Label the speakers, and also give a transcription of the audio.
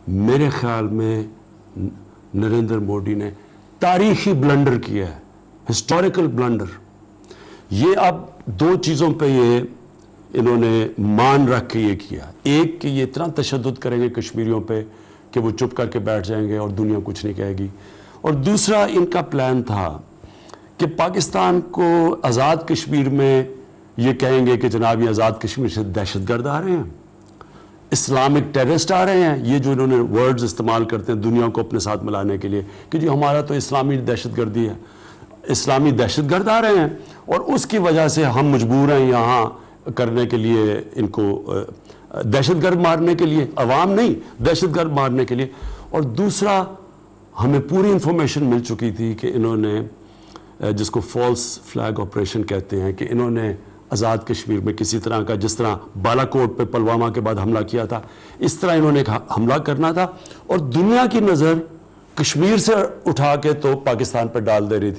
Speaker 1: میرے خیال میں نریندر مودی نے تاریخی بلنڈر کیا ہے، ہسٹوریکل بلنڈر۔ یہ اب دو چیزوں پہ یہ انہوں نے مان رکھ کے یہ کیا، ایک کہ یہ اتنا تشدد کریں گے کشمیریوں پہ کہ وہ چپ کر کے بیٹھ جائیں گے اور دنیا کچھ نہیں کہے گی، اور دوسرا ان کا پلان تھا کہ پاکستان کو آزاد کشمیر میں یہ کہیں گے کہ جناب یہ آزاد کشمیر سے دہشت گرد آ رہے ہیں، اسلامک ٹیررسٹ آ رہے ہیں، یہ جو انہوں نے ورڈز استعمال کرتے ہیں دنیا کو اپنے ساتھ ملانے کے لیے کہ جی ہمارا تو اسلامی دہشت گردی ہے، اسلامی دہشت گرد آ رہے ہیں، اور اس کی وجہ سے ہم مجبور ہیں یہاں کرنے کے لیے ان کو دہشت گرد مارنے کے لیے، عوام نہیں دہشت گرد مارنے کے لیے۔ اور دوسرا ہمیں پوری انفارمیشن مل چکی تھی کہ انہوں نے جس کو فالس فلیگ آپریشن کہتے ہیں کہ انہوں نے آزاد کشمیر میں کسی طرح کا، جس طرح بالا کوٹ پہ پلوامہ کے بعد حملہ کیا تھا، اس طرح انہوں نے حملہ کرنا تھا، اور دنیا کی نظر کشمیر سے اٹھا کے تو پاکستان پہ ڈال دے رہی تھی۔